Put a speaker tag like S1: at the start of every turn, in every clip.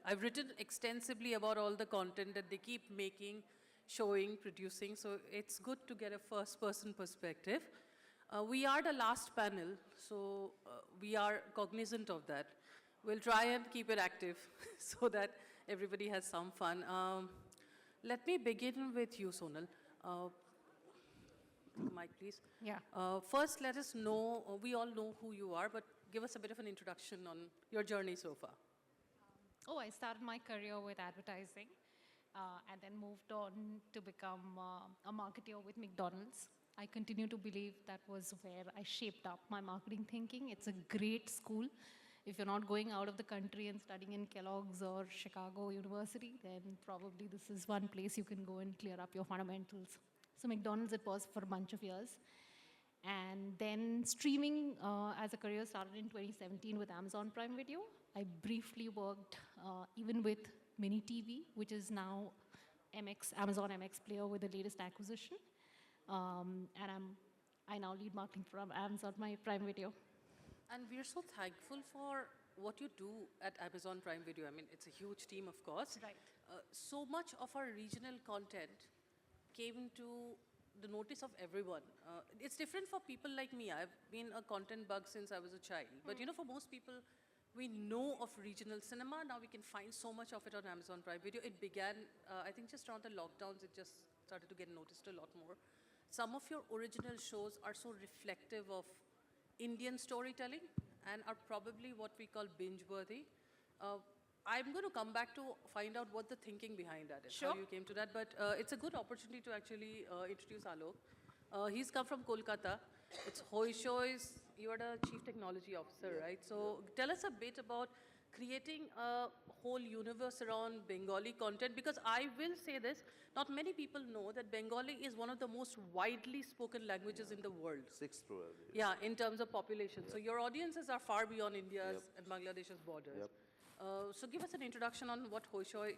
S1: I've written extensively about all the content that they keep making, showing, producing, so it's good to get a first-person perspective. We are the last panel, so we are cognizant of that. We'll try and keep it active so that everybody has some fun. Let me begin with you, Sonal. Mic, please.
S2: Yeah.
S1: First, let us know, we all know who you are, but give us a bit of an introduction on your journey so far.
S2: I started my career with advertising and then moved on to become a marketer with McDonald's. I continue to believe that was where I shaped up my marketing thinking. It's a great school. If you're not going out of the country and studying in Kellogg's or Chicago University, then probably this is one place you can go and clear up your fundamentals. So McDonald's it was for a bunch of years. And then streaming as a career started in 2017 with Amazon Prime Video. I briefly worked even with Mini TV, which is now Amazon MX player with the latest acquisition. And I now lead marketing for Amazon Prime Video.
S1: And we're so thankful for what you do at Amazon Prime Video. I mean, it's a huge team, of course.
S2: Right.
S1: So much of our regional content came to the notice of everyone. It's different for people like me. I've been a content bug since I was a child. But you know, for most people, we know of regional cinema. Now we can find so much of it on Amazon Prime Video. It began, I think, just around the lockdowns. It just started to get noticed a lot more. Some of your original shows are so reflective of Indian storytelling and are probably what we call binge-worthy. I'm going to come back to find out what the thinking behind that is,
S2: sure.
S1: How you came to that. But it's a good opportunity to actually introduce Aloke. He's come from Kolkata. It's Hoichoi's, you are the Chief Technology Officer, right? So tell us a bit about creating a whole universe around Bengali content, because I will say this, not many people know that Bengali is one of the most widely spoken languages in the world.
S3: Sixth probably.
S1: Yeah, in terms of population. So your audiences are far beyond India's and Bangladesh's borders. So give us an introduction on what Hoichoi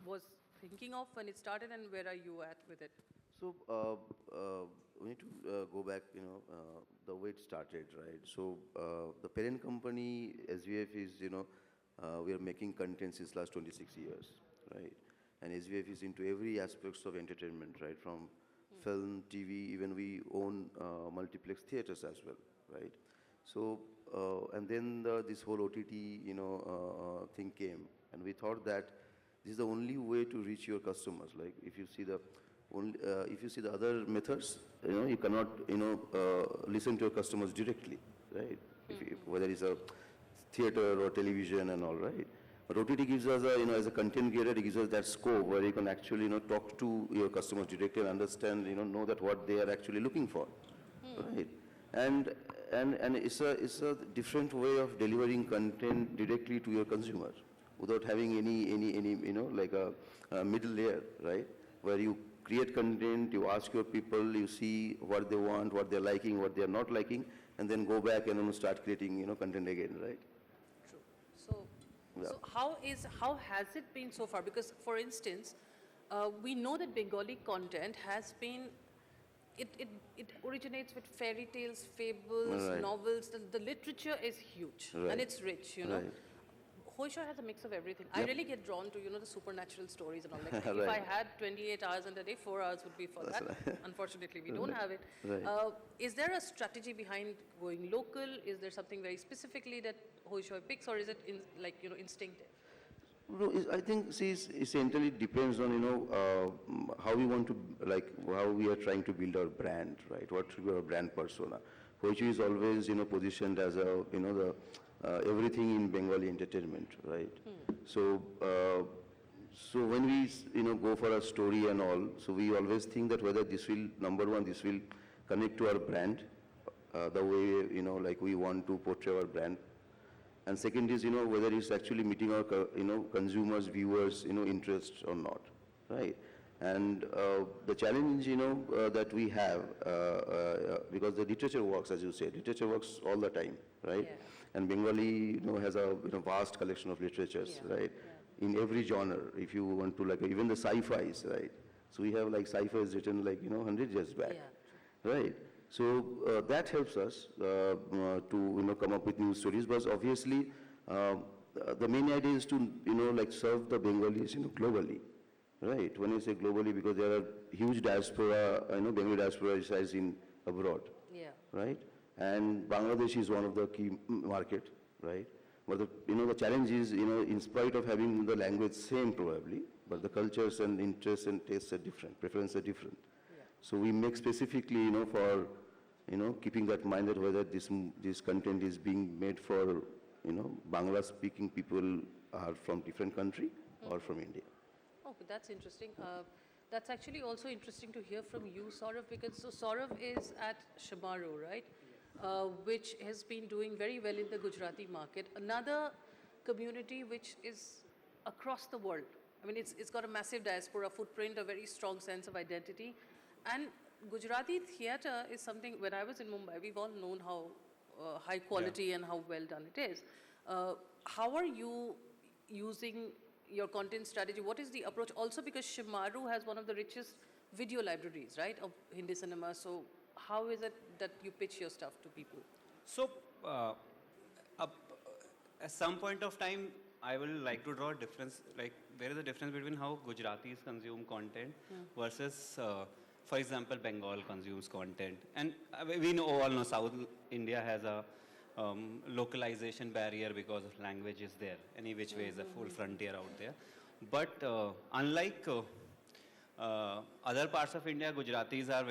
S1: was thinking of when it started and where are you at with it?
S3: So we need to go back, the way it started, right? So the parent company, SVF, is, we are making content since last 26 years, right? And SVF is into every aspects of entertainment, right? From film, TV, even we own multiplex theaters as well, right? So, and then this whole OTT, thing came, and we thought that this is the only way to reach your customers. Like if you see the other methods, you cannot, listen to your customers directly, right? Whether it's a theater or television and all, right? But OTT gives us as a content creator, it gives us that scope where you can actually, talk to your customers directly and understand, know that what they are actually looking for, right? And it's a different way of delivering content directly to your consumer without having any like a middle layer, right? Where you create content, you ask your people, you see what they want, what they're liking, what they're not liking, and then go back and start creating, content again, right?
S1: True. So how has it been so far? Because, for instance, we know that Bengali content has been, it originates with fairy tales, fables, novels. The literature is huge and it's rich, Right. Hoichoi has a mix of everything. I really get drawn to, the supernatural stories and all. Like, if I had 28 hours in a day, 4 hours would be for that. Right. Unfortunately, we don't have it.
S3: Right.
S1: Is there a strategy behind going local? Is there something very specifically that Hoichoi picks, or is it instinctive?
S3: No, I think, essentially depends on, how we want to, how we are trying to build our brand, right? What should be our brand persona? Hoichoi is always, positioned as a, everything in Bengali entertainment, right? So when we, go for a story and all, so we always think that whether this will, number one, this will connect to our brand, the way, like we want to portray our brand. And second is, whether it's actually meeting our, consumers, viewers, interests or not, right? And the challenge, that we have, because the literature works, as you said, literature works all the time, right?
S1: Yeah.
S3: And Bengali, has a vast collection of literatures, right? Yeah. In every genre, if you want to, even the sci-fis, right? So we have sci-fi is written 100 years back, right? So that helps us to come up with new stories. But obviously, the main idea is to, like serve the Bengalis, globally, right? When I say globally, because there are huge diaspora, Bengali diaspora resides in abroad,
S1: Yeah.
S3: right? And Bangladesh is one of the key market, right? But the challenge is, in spite of having the language same probably, but the cultures and interests and tastes are different, preferences are different.
S1: Yeah.
S3: So we make specifically, for, keeping that mind that whether this content is being made for, Bangla-speaking people are from different country or from India.
S1: Oh, but that's interesting. That's actually also interesting to hear from you, Saurav, because so Saurav is at Shamaru, right? Which has been doing very well in the Gujarati market. Another community which is across the world. I mean, it's got a massive diaspora footprint, a very strong sense of identity. And Gujarati theatre is something, when I was in Mumbai, we've all known how high quality and how well done it is. How are you using your content strategy? What is the approach? Also because Shimaru has one of the richest video libraries, right, of Hindi cinema. So how is it that you pitch your stuff to people?
S4: So, at some point of time, I will like to draw a difference, like there is a difference between how Gujaratis consume content versus, for example, Bengal consumes content. And we all know South India has a localization barrier because of language is there. Any which way is a full frontier out there. But unlike other parts of India, Gujaratis are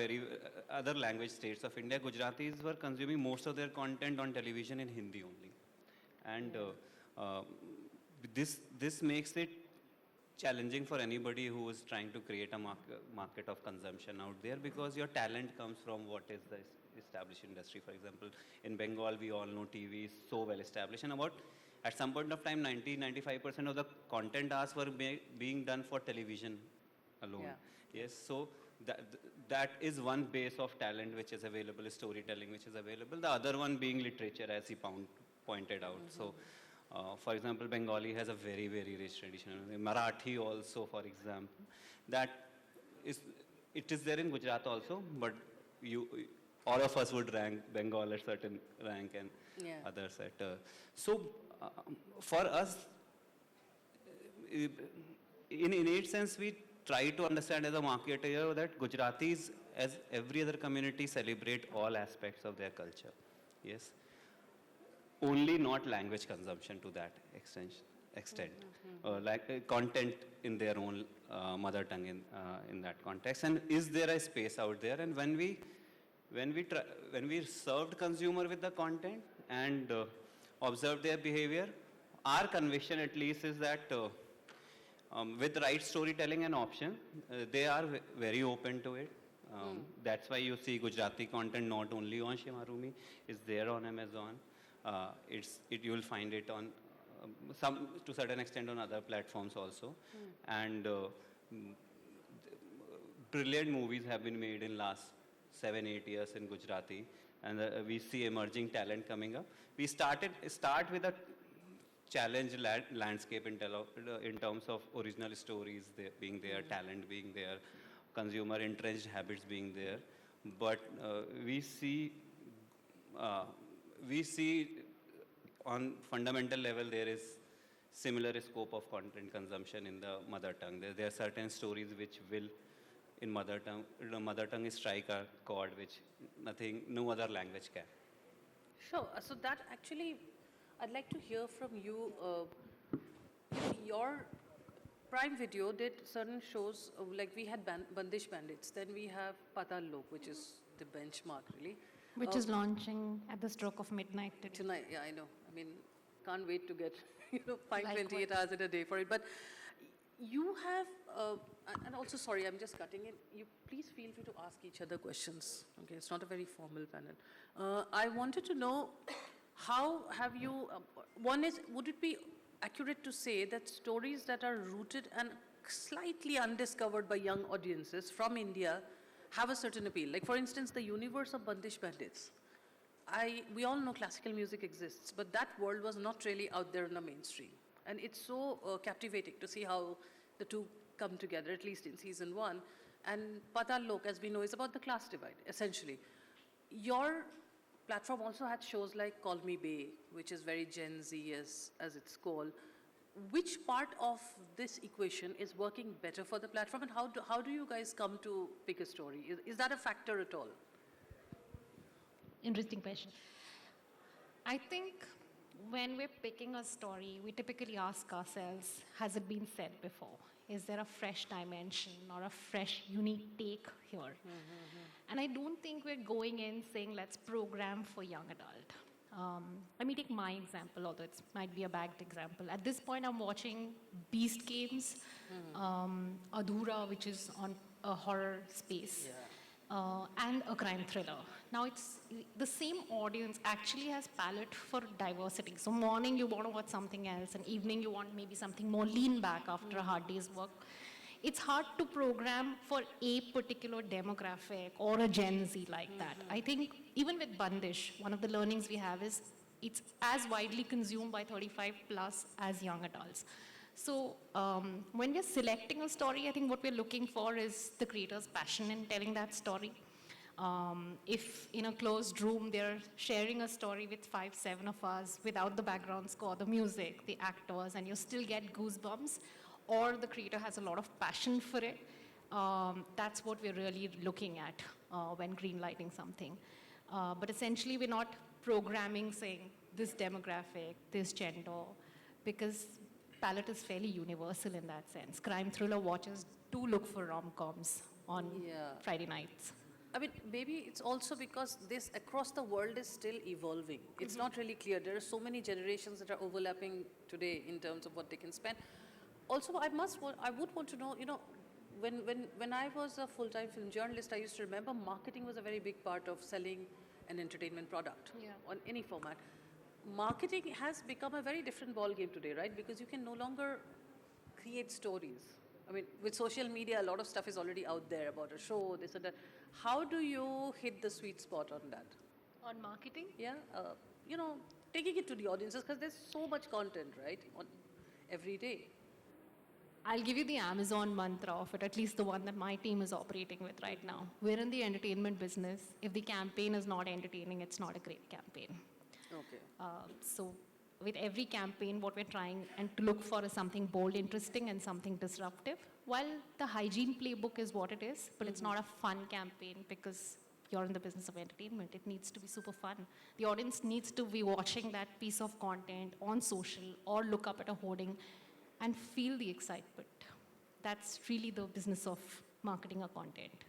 S4: other language states of India, Gujaratis were consuming most of their content on television in Hindi only. And this makes it challenging for anybody who is trying to create a market of consumption out there, because your talent comes from what is the established industry. For example, in Bengal, we all know TV is so well established, and at some point of time, 90-95% of the content asks were being done for television alone.
S1: Yeah.
S4: Yes, so that is one base of talent which is available, storytelling which is available. The other one being literature, as he pointed out. So, for example, Bengali has a very, very rich tradition. Marathi also, for example. It is there in Gujarat also, but all of us would rank Bengal at certain rank and others at... So, for us, in innate sense, we try to understand as a marketer that Gujaratis, as every other community, celebrate all aspects of their culture. Yes. Only not language consumption to that extent. Like content in their own mother tongue in that context. And is there a space out there? And when we served consumer with the content and observed their behavior, our conviction at least is that with right storytelling and option, they are very open to it. That's why you see Gujarati content not only on Shimarumi, it's there on Amazon. You will find it on to certain extent on other platforms also. And brilliant movies have been made in last 7-8 years in Gujarati, and we see emerging talent coming up. We start with a challenge landscape in terms of original stories being there, talent being there, consumer entrenched habits being there. But we see on fundamental level there is similar scope of content consumption in the mother tongue. There are certain stories which will in mother tongue. The mother tongue is strike a chord which no other language can.
S1: Sure. So that actually, I'd like to hear from you. Your Prime Video did certain shows, like we had Bandish Bandits, then we have Aloke, which is the benchmark really.
S2: Which is launching at the stroke of midnight today.
S1: Tonight, yeah, I know. I mean, can't wait to get 528 hours in a day for it. But you have, and also, sorry, I'm just cutting it. You please feel free to ask each other questions. Okay, it's not a very formal panel. I wanted to know, how have you, one is, would it be accurate to say that stories that are rooted and slightly undiscovered by young audiences from India have a certain appeal? Like, for instance, the universe of Bandish Bandits. We all know classical music exists, but that world was not really out there in the mainstream. And it's so captivating to see how the two come together, at least in season 1. And Aloke, as we know, is about the class divide, essentially. Your platform also had shows like Call Me Bay, which is very Gen Z as it's called. Which part of this equation is working better for the platform, and how do you guys come to pick a story? Is that a factor at all?
S2: Interesting question. I think when we're picking a story, we typically ask ourselves, has it been said before? Is there a fresh dimension or a fresh, unique take here? And I don't think we're going in saying, let's program for young adult. Let me take my example, although it might be a bagged example. At this point, I'm watching Beast Games, Adhura, which is on a horror space, and a crime thriller. Now, it's the same audience actually has palette for diversity. So morning, you want to watch something else, and evening, you want maybe something more lean back after a hard day's work. It's hard to program for a particular demographic or a Gen Z like that. I think even with Bandish, one of the learnings we have is it's as widely consumed by 35 plus as young adults. So when we're selecting a story, I think what we're looking for is the creator's passion in telling that story. If in a closed room they're sharing a story with 5, 7 of us without the background score, the music, the actors, and you still get goosebumps, or the creator has a lot of passion for it, that's what we're really looking at when greenlighting something. But essentially, we're not programming saying this demographic, this gender, because palette is fairly universal in that sense. Crime thriller watchers do look for rom-coms on Friday nights.
S1: I mean, maybe it's also because this across the world is still evolving. It's not really clear. There are so many generations that are overlapping today in terms of what they can spend. Also, I would want to know, when I was a full-time film journalist, I used to remember marketing was a very big part of selling an entertainment product on any format. Marketing has become a very different ballgame today, right? Because you can no longer create stories. I mean, with social media, a lot of stuff is already out there about a show, this and that. How do you hit the sweet spot on that?
S2: On marketing?
S1: Yeah, taking it to the audiences, because there's so much content, right, on every day.
S2: I'll give you the Amazon mantra of it, at least the one that my team is operating with right now. We're in the entertainment business. If the campaign is not entertaining, it's not a great campaign.
S1: Okay.
S2: So with every campaign, what we're trying and to look for is something bold, interesting, and something disruptive. While the hygiene playbook is what it is, but it's not a fun campaign because you're in the business of entertainment. It needs to be super fun. The audience needs to be watching that piece of content on social or look up at a hoarding and feel the excitement. That's really the business of marketing a content.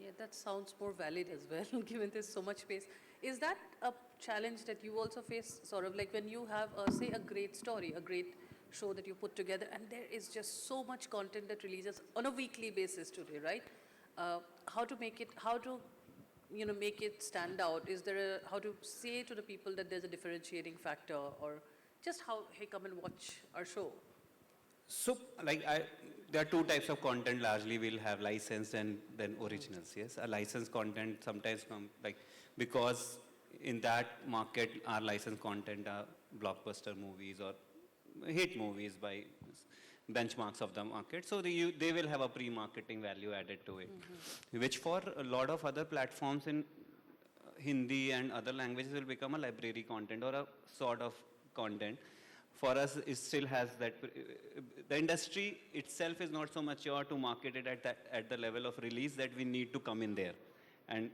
S1: Yeah, that sounds more valid as well, given there's so much space. Is that a challenge that you also face, sort of like when you have, say, a great story, a great show that you put together, and there is just so much content that releases on a weekly basis today, right? How to make it stand out? Is there how to say to the people that there's a differentiating factor, or just how, hey, come and watch our show?
S4: So, there are two types of content largely. We'll have licensed and then originals, yes. A licensed content sometimes because in that market, our licensed content are blockbuster movies or hit movies by benchmarks of the market. So they will have a pre-marketing value added to it, which for a lot of other platforms in Hindi and other languages will become a library content or a sort of content. For us, it still has that. The industry itself is not so mature to market it at the level of release that we need to come in there and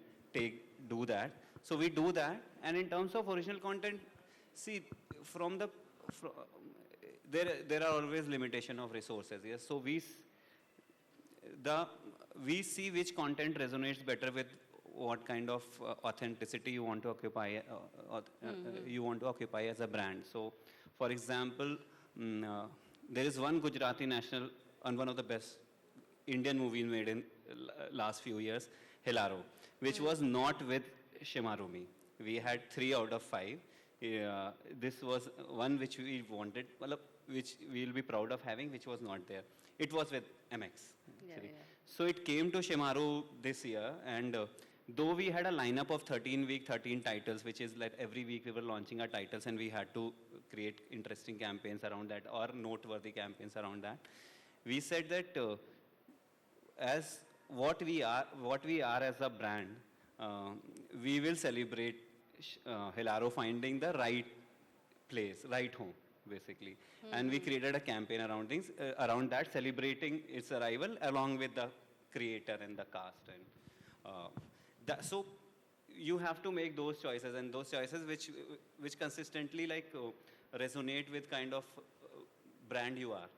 S4: do that. So we do that. And in terms of original content, see, there are always limitation of resources. Yes, so we see which content resonates better with what kind of authenticity you want to occupy. You want to occupy as a brand. So, for example, there is one Gujarati national and one of the best Indian movies made in last few years, Hilaro, which was not with Shimarumi. We had 3 out of 5. This was one which we wanted, which we'll be proud of having, which was not there. It was with MX. So it came to Shimaru this year, and though we had a lineup of 13 titles, which is like every week we were launching our titles and we had to create interesting campaigns around that or noteworthy campaigns around that. We said that as what we are as a brand, we will celebrate Hilaro finding the right place, right home, basically. And we created a campaign around things, around that, celebrating its arrival along with the creator and the cast. And so you have to make those choices, and those choices which consistently like resonate with kind of brand you are.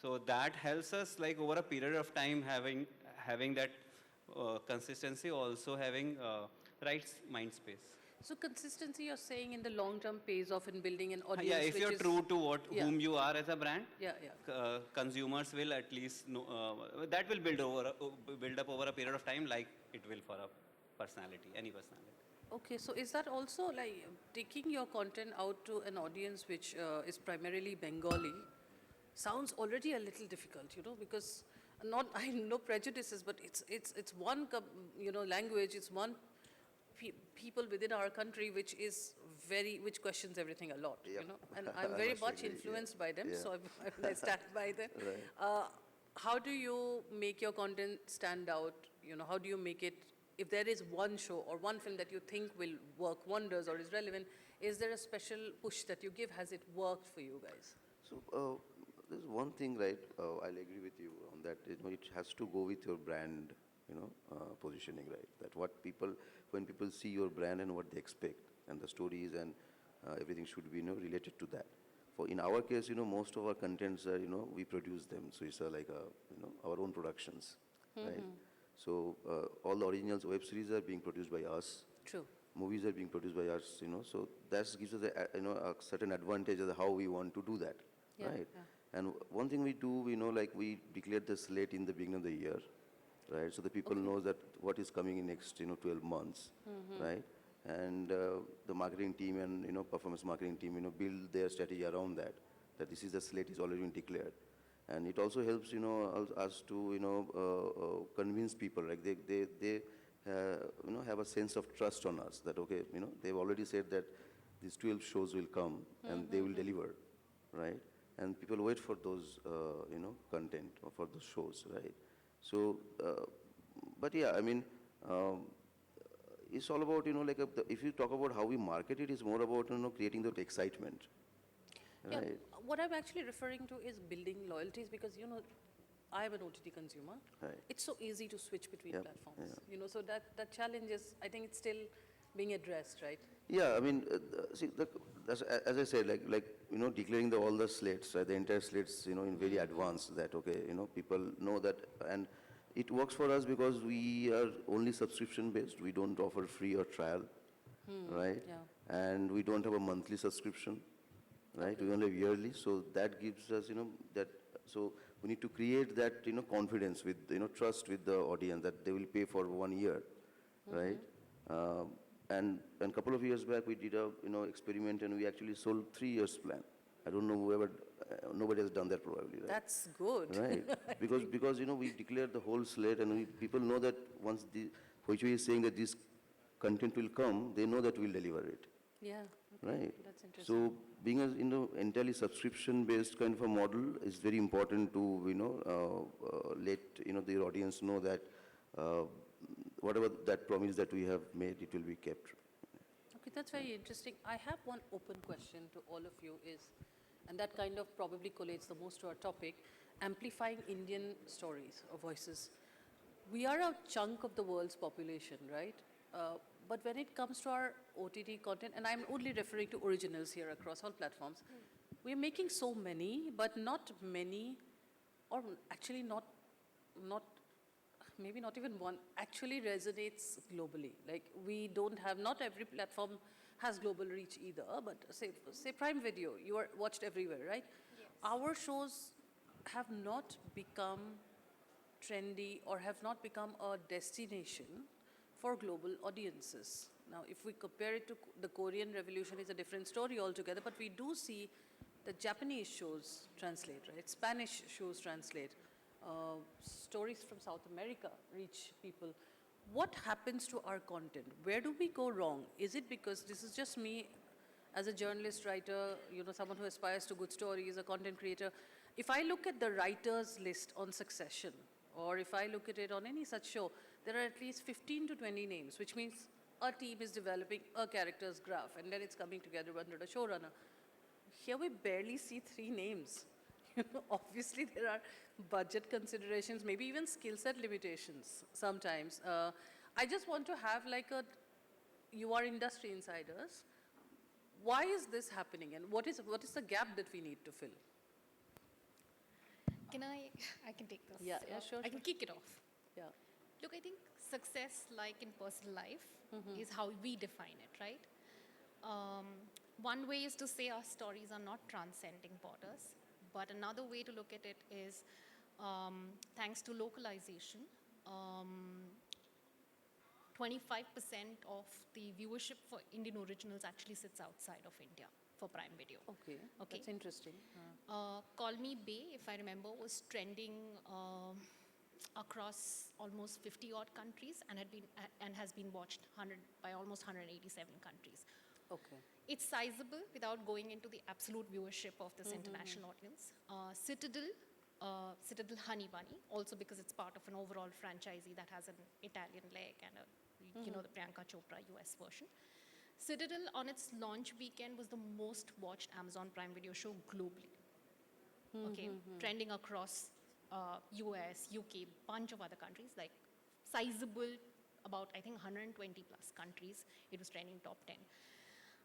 S4: So that helps us like over a period of time having that consistency, also having right mind space.
S1: So consistency, you're saying, in the long term pays off in building an audience.
S4: Yeah, if
S1: which
S4: you're
S1: is,
S4: true to
S1: Yeah.
S4: whom you are as a brand,
S1: Yeah.
S4: consumers will at least know, that will build up over a period of time, like it will for a personality, any personality.
S1: Okay, so is that also like taking your content out to an audience which is primarily Bengali sounds already a little difficult, because not, I know prejudices, but it's one language, it's one people within our country which questions everything a lot,
S3: Yep.
S1: and I'm
S3: I
S1: very
S3: must
S1: much
S3: agree,
S1: influenced by them,
S3: Yeah.
S1: so I stand by them.
S3: Right.
S1: How do you make your content stand out? How do you make it, if there is one show or one film that you think will work wonders or is relevant, is there a special push that you give? Has it worked for you guys?
S3: So there's one thing, right? I'll agree with you on that. It has to go with your brand, positioning, right? That when people see your brand and what they expect, and the stories and everything should be, related to that. In our case, most of our contents are, we produce them, so it's like our own productions, right? So all the originals web series are being produced by us.
S1: True.
S3: Movies are being produced by us, so that gives us a certain advantage of how we want to do that,
S1: Yeah,
S3: right?
S1: yeah.
S3: And one thing we do, like we declare the slate in the beginning of the year, right? So the people know that what is coming in next, 12 months, right? And the marketing team and, performance marketing team, build their strategy around that this is the slate is already been declared. And it also helps, us to, convince people, like they have a sense of trust on us that, okay, they've already said that these 12 shows will come and they will deliver, right? And people wait for those, content or for those shows, right? So, but yeah, I mean, it's all about, like, if you talk about how we market it, it's more about, creating that excitement,
S1: Yeah,
S3: right?
S1: what I'm actually referring to is building loyalties, because, I'm an OTT consumer.
S3: Right.
S1: It's so easy to switch between
S3: Yep,
S1: platforms, so that challenge is, I think it's still being addressed, right?
S3: Yeah, I mean, see, as I said, like declaring all the slates, right, the entire slates, in very advance, that, okay, people know that, and it works for us because we are only subscription-based. We don't offer free or trial, right?
S1: Yeah.
S3: And we don't have a monthly subscription, right? We only have yearly, so that gives us, so we need to create that, confidence with, trust with the audience that they will pay for 1 year, right? And a couple of years back, we did a, experiment, and we actually sold 3 years plan. I don't know nobody has done that probably, right?
S1: That's good.
S3: Right, because we declared the whole slate, and people know that once the Hoichoi is saying that this content will come, they know that we'll deliver it.
S1: Yeah.
S3: Right.
S1: That's interesting.
S3: So being a, entirely subscription-based kind of a model is very important to let the audience know that whatever that promise that we have made, it will be kept.
S1: Okay, that's very interesting. I have one open question to all of you and that kind of probably collates the most to our topic, amplifying Indian stories or voices. We are a chunk of the world's population, right? But when it comes to our OTT content, and I'm only referring to originals here across all platforms, we're making so many, but not many, or actually not maybe not even one, actually resonates globally. Like, we don't have, not every platform has global reach either, but say Prime Video, you are watched everywhere, right?
S2: Yes.
S1: Our shows have not become trendy or have not become a destination for global audiences. Now, if we compare it to the Korean Revolution, is a different story altogether, but we do see the Japanese shows translate, right? Spanish shows translate. Stories from South America reach people. What happens to our content? Where do we go wrong? Is it because, this is just me as a journalist, writer, someone who aspires to good stories, a content creator. If I look at the writers list on Succession, or if I look at it on any such show, there are at least 15 to 20 names, which means a team is developing a character's graph and then it's coming together under the showrunner. Here we barely see 3 names. Obviously there are budget considerations, maybe even skill set limitations sometimes. I just want to have like a, you are industry insiders. Why is this happening and what is the gap that we need to fill?
S2: I can take this.
S1: Yeah, sure.
S2: I can kick it off.
S1: Yeah.
S2: Look, I think success, like in personal life, is how we define it, right? One way is to say our stories are not transcending borders, but another way to look at it is, thanks to localization, 25% of the viewership for Indian originals actually sits outside of India for Prime Video.
S1: Okay. That's interesting.
S2: Call Me Bay, if I remember, was trending across almost 50 odd countries and has been watched by almost 187 countries.
S1: Okay.
S2: It's sizable without going into the absolute viewership of this international audience. Citadel Honey Bunny, also because it's part of an overall franchisee that has an Italian leg and the Priyanka Chopra US version. Citadel on its launch weekend was the most watched Amazon Prime Video show globally. Okay, trending across US, UK, bunch of other countries, like sizable, about I think 120 plus countries. It was trending top 10.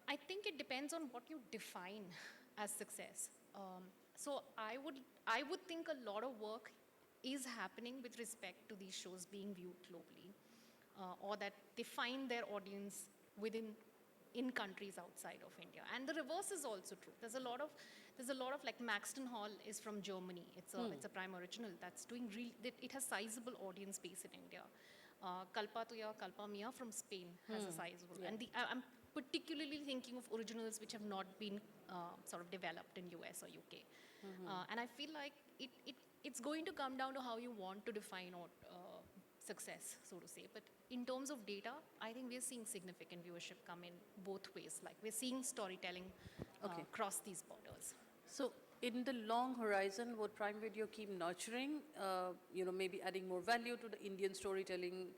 S2: I think it depends on what you define as success. So I would think a lot of work is happening with respect to these shows being viewed globally, or that they find their audience in countries outside of India. And the reverse is also true. There's a lot of like Maxton Hall is from Germany. It's a Prime original that's doing it has sizable audience base in India. Kalpa Tuya, Kalpa Mia from Spain has a sizable.
S1: Yeah.
S2: And I'm particularly thinking of originals which have not been sort of developed in US or UK. And I feel like it's going to come down to how you want to define success, so to say. But in terms of data, I think we're seeing significant viewership come in both ways. Like we're seeing storytelling cross these borders.
S1: So in the long horizon, would Prime Video keep nurturing, maybe adding more value to the Indian storytelling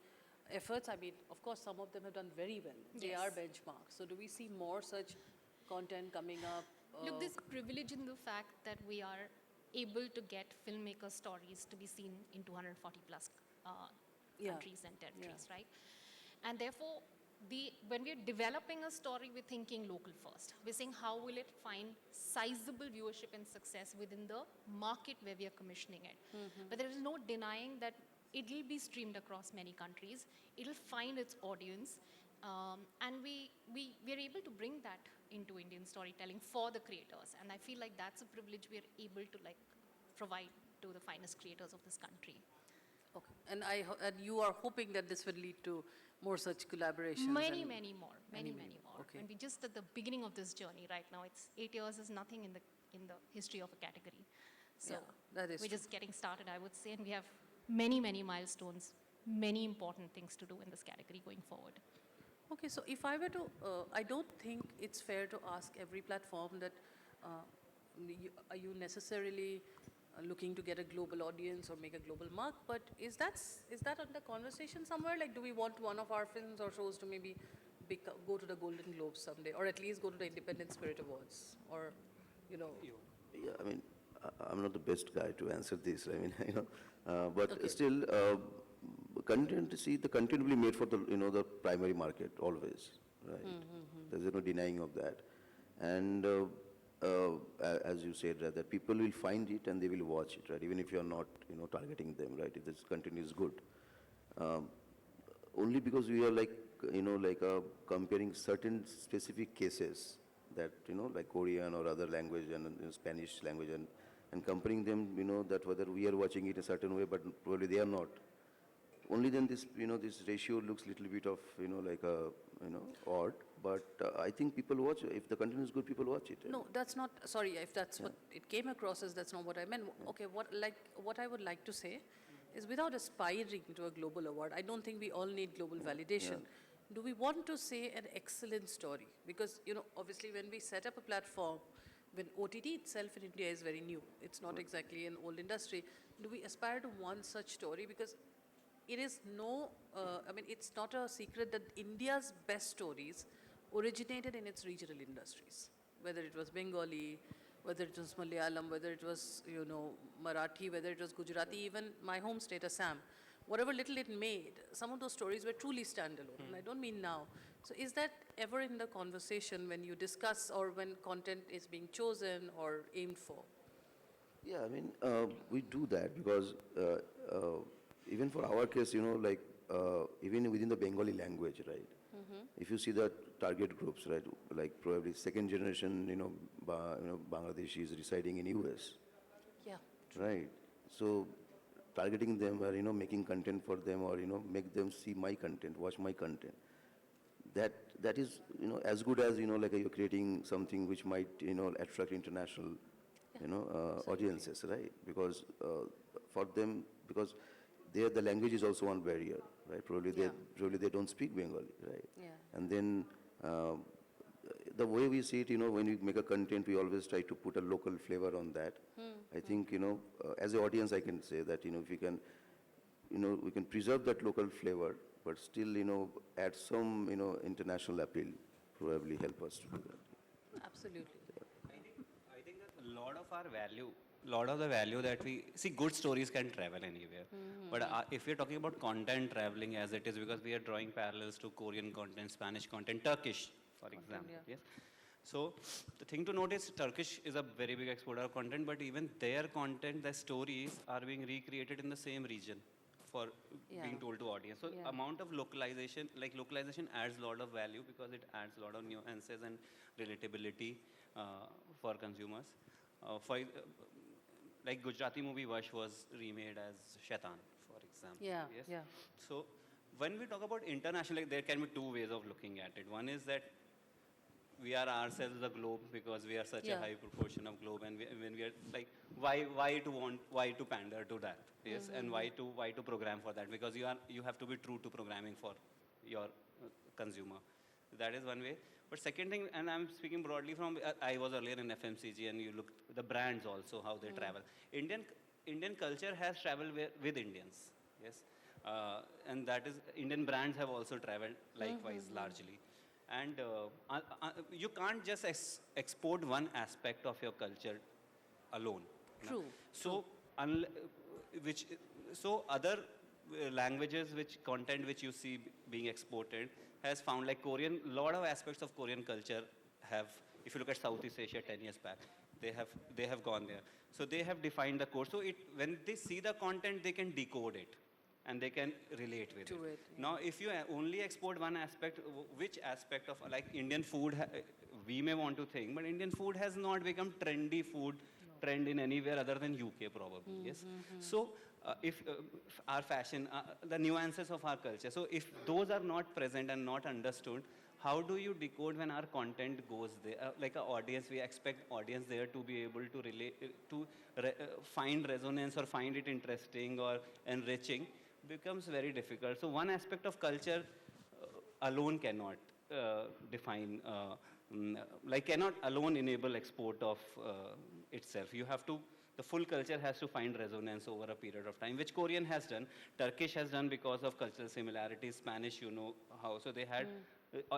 S1: efforts? I mean, of course, some of them have done very well. They
S2: Yes.
S1: are benchmarks. So do we see more such content coming up?
S2: Look, there's privilege in the fact that we are able to get filmmaker stories to be seen in 240 plus countries and territories, right? And therefore, when we're developing a story, we're thinking local first. We're saying how will it find sizable viewership and success within the market where we are commissioning it. But there is no denying that it'll be streamed across many countries. It'll find its audience. And we're able to bring that into Indian storytelling for the creators. And I feel like that's a privilege we're able to provide to the finest creators of this country.
S1: Okay. And you are hoping that this will lead to more such collaborations?
S2: Many more.
S1: Okay.
S2: And we're just at the beginning of this journey right now. 8 years is nothing in the history of a category. So
S1: that is
S2: we're
S1: true.
S2: just getting started, I would say, and we have many milestones, many important things to do in this category going forward.
S1: Okay, so if I were to, I don't think it's fair to ask every platform that, are you necessarily looking to get a global audience or make a global mark, but is that under conversation somewhere? Like, do we want one of our films or shows to maybe go to the Golden Globes someday, or at least go to the Independent Spirit Awards, or,
S3: Yeah, I mean, I'm not the best guy to answer this. I mean, but still, the content will be made for the primary market always, right? There's no denying of that. And as you said, right, that people will find it and they will watch it, right? Even if you're not, targeting them, right? If this content is good. Only because we are comparing certain specific cases that, like Korean or other language and Spanish language and comparing them, that whether we are watching it a certain way, but probably they are not. Only then this, this ratio looks little bit of, odd. But I think people watch. If the content is good, people watch it.
S1: no, that's not, sorry, if that's what it came across as, that's not what I meant. Okay, what I would like to say is, without aspiring to a global award, I don't think we all need global validation. Do we want to say an excellent story? Because, obviously when we set up a platform, when OTT itself in India is very new, it's not exactly an old industry, do we aspire to one such story? Because it is I mean, it's not a secret that India's best stories originated in its regional industries, whether it was Bengali, whether it was Malayalam, whether it was, Marathi, whether it was Gujarati, even my home state, Assam. Whatever little it made, some of those stories were truly standalone, and I don't mean now. So is that ever in the conversation when you discuss or when content is being chosen or aimed for?
S3: Yeah, I mean, we do that because even for our case, like even within the Bengali language, right? If you see the target groups, right, like probably second generation, Bangladeshis residing in US,
S1: Yeah.
S3: right? So targeting them or, making content for them or, make them see my content, watch my content. That is, as good as, like you're creating something which might, attract international, audiences, right? Because for them, because there the language is also one barrier, right? Probably they don't speak Bengali, right?
S1: Yeah.
S3: And then the way we see it, when we make a content, we always try to put a local flavor on that. I think, as an audience, I can say that, if we can, we can preserve that local flavor, but still, add some, international appeal, probably help us to do that.
S1: Absolutely.
S4: I think that a lot of the value that we see, good stories can travel anywhere. But if we're talking about content traveling as it is, because we are drawing parallels to Korean content, Spanish content, Turkish, for example.
S1: Yeah.
S4: Yes. So the thing to note is Turkish is a very big exporter of content, but even their content, their stories are being recreated in the same region for being told to audience. So amount of localization, like localization adds a lot of value because it adds a lot of nuances and relatability for consumers. Like Gujarati movie Vash was remade as Shaitan, for example.
S1: Yeah,
S4: Yes?
S1: yeah.
S4: So when we talk about international, like, there can be two ways of looking at it. One is that we are ourselves the globe because we are such a high proportion of globe, and when we are like, why to pander to that, yes, and why to program for that, because you have to be true to programming for your consumer. That is one way. But second thing, and I'm speaking broadly from, I was earlier in FMCG, and you look the brands also how they travel. Indian culture has traveled with Indians, yes, and that is Indian brands have also traveled likewise largely. And you can't just export one aspect of your culture alone.
S1: True.
S4: So, so other languages, content which you see being exported has found, like Korean, lot of aspects of Korean culture have, if you look at Southeast Asia 10 years back, they have gone there. So they have defined the code. So when they see the content, they can decode it. And they can relate with it. Now, if you only export one aspect, which aspect of, like Indian food, we may want to think, but Indian food has not become trendy food, trend in anywhere other than UK probably, yes? So, if our fashion, the nuances of our culture, so if those are not present and not understood, how do you decode when our content goes there? Like an audience, we expect audience there to be able to relate, to find resonance or find it interesting or enriching, becomes very difficult. So one aspect of culture alone cannot define, cannot alone enable export of itself. You have to, the full culture has to find resonance over a period of time, which Korean has done. Turkish has done because of cultural similarities. Spanish, you know how. So they had,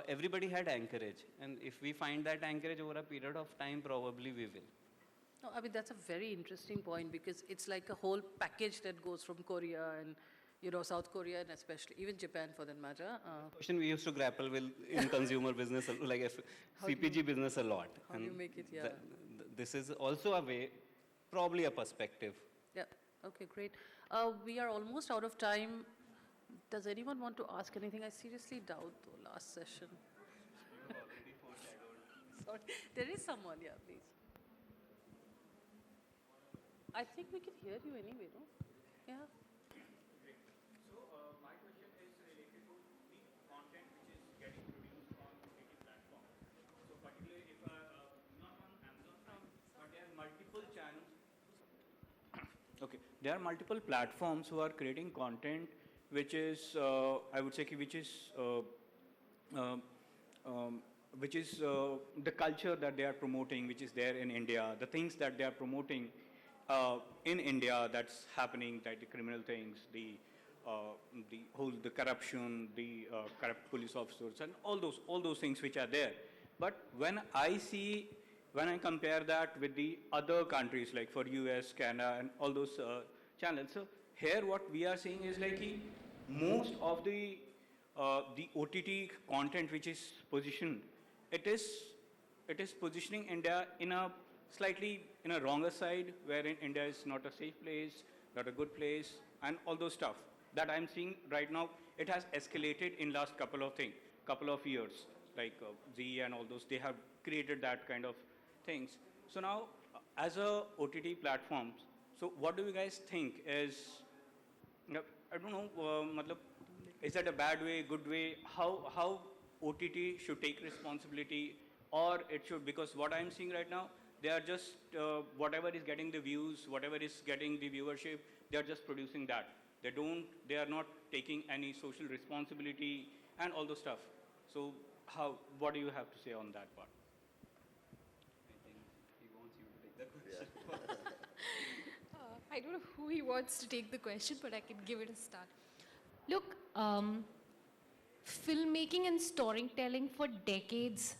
S4: everybody had anchorage. And if we find that anchorage over a period of time, probably we will.
S1: No, I mean, that's a very interesting point because it's like a whole package that goes from Korea and, South Korea and especially even Japan for that matter.
S4: Question we used to grapple with in consumer business, like CPG business a lot.
S1: How do you make it, yeah.
S4: This is also a way, probably a perspective.
S1: Yeah, okay, great. We are almost out of time. Does anyone want to ask anything? I seriously doubt the last session. Sorry, there is someone, yeah, please. I think we can hear you anyway, no? Yeah.
S5: So my question is related to the content which is getting produced on OTT platforms. So particularly if not on Amazon Prime, but there are multiple channels. Okay, there are multiple platforms who are creating content which is, I would say, which is the culture that they are promoting, which is there in India, the things that they are promoting in India that's happening, like the criminal things, the the corruption, the corrupt police officers, and all those things which are there. But when I compare that with the other countries like for US, Canada, and all those channels, so here what we are seeing is like most of the OTT content which is positioned, it is positioning India in a slightly in a wronger side, wherein India is not a safe place, not a good place, and all those stuff that I'm seeing right now. It has escalated in last couple of years, like Z and all those. They have created that kind of things. So now, as a OTT platforms, so what do you guys think is? I don't know. Is that a bad way, good way? How OTT should take responsibility, or it should, because what I'm seeing right now, they are just whatever is getting the views, whatever is getting the viewership, they are just producing that. They are not taking any social responsibility and all those stuff. So what do you have to say on that part?
S4: I think he wants you to take the question.
S2: I don't know who he wants to take the question, but I can give it a start. Look, filmmaking and storytelling for decades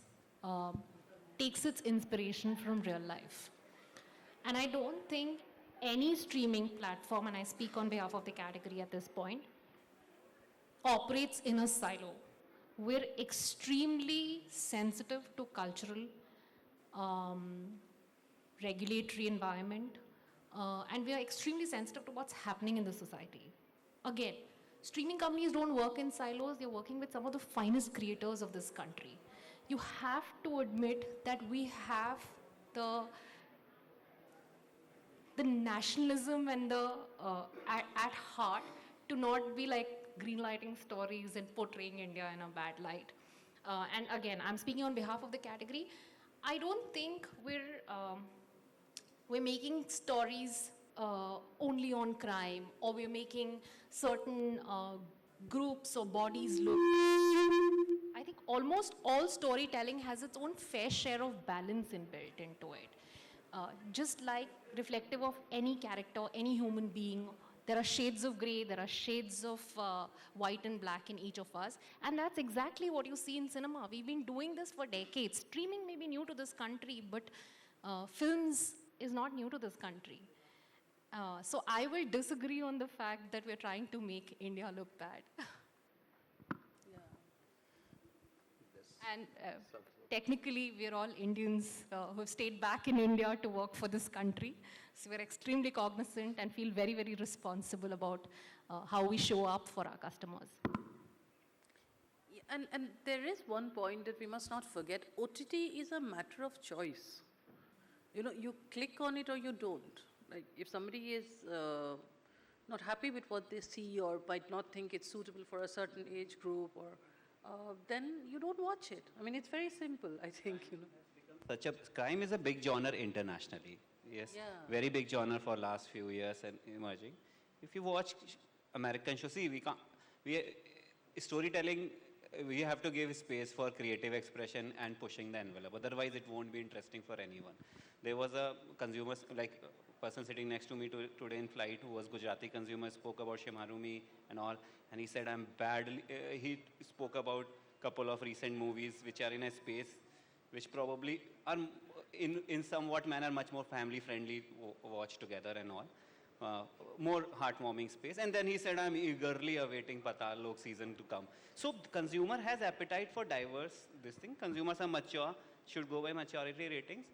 S2: takes its inspiration from real life. And I don't think any streaming platform, and I speak on behalf of the category at this point, operates in a silo. We're extremely sensitive to cultural, regulatory environment, and we are extremely sensitive to what's happening in the society. Again, streaming companies don't work in silos, they're working with some of the finest creators of this country. You have to admit that we have the nationalism and the at heart to not be like greenlighting stories and portraying India in a bad light. And again, I'm speaking on behalf of the category. I don't think we're making stories only on crime, or we're making certain groups or bodies look. I think almost all storytelling has its own fair share of balance inbuilt into it. Just like reflective of any character, any human being, there are shades of gray, there are shades of white and black in each of us. And that's exactly what you see in cinema. We've been doing this for decades. Streaming may be new to this country, but films is not new to this country. So I will disagree on the fact that we're trying to make India look bad. And technically, we're all Indians who have stayed back in India to work for this country. So we're extremely cognizant and feel very, very responsible about how we show up for our customers.
S1: Yeah, and there is one point that we must not forget. OTT is a matter of choice. You click on it or you don't. Like if somebody is not happy with what they see or might not think it's suitable for a certain age group, or then you don't watch it. I mean, it's very simple, I think.
S4: Crime is a big genre internationally. Yes,
S1: Yeah.
S4: very big genre for last few years and emerging. If you watch American shows, see, storytelling, we have to give space for creative expression and pushing the envelope. Otherwise, it won't be interesting for anyone. There was a consumer, like person sitting next to me today in flight who was Gujarati consumer, spoke about Shemarumi and all, and he said, he spoke about couple of recent movies which are in a space which probably are in somewhat manner much more family friendly, watch together and all. More heartwarming space. And then he said, I'm eagerly awaiting Aloke season to come. So the consumer has appetite for diverse this thing. Consumers are mature, should go by maturity ratings.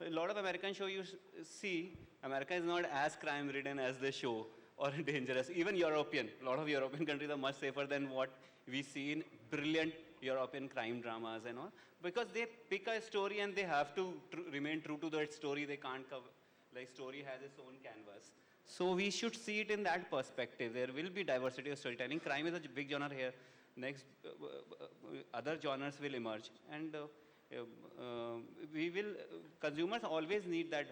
S4: A lot of American show you see, America is not as crime-ridden as they show or dangerous. Even European, a lot of European countries are much safer than what we see in brilliant European crime dramas and all. Because they pick a story and they have to remain true to that story. They can't cover, like story has its own canvas. So we should see it in that perspective. There will be diversity of storytelling. Crime is a big genre here. Next, other genres will emerge. And consumers always need that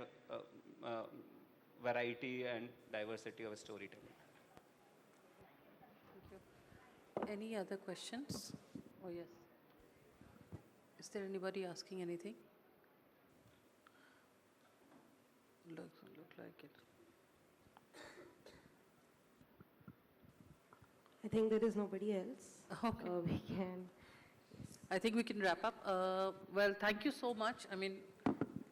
S4: variety and diversity of storytelling.
S1: Thank you. Any other questions? Oh, yes. Is there anybody asking anything? Look like it.
S6: think there is nobody else.
S1: Okay.
S6: We can.
S1: I think we can wrap up. Well, thank you so much. I mean,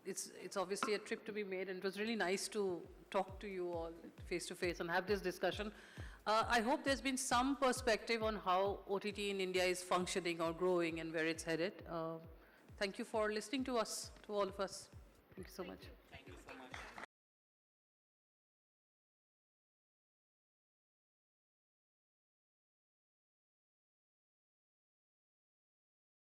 S1: it's obviously a trip to be made, and it was really nice to talk to you all face to face and have this discussion. I hope there's been some perspective on how OTT in India is functioning or growing and where it's headed. Thank you for listening to us, to all of us. Thank you so much.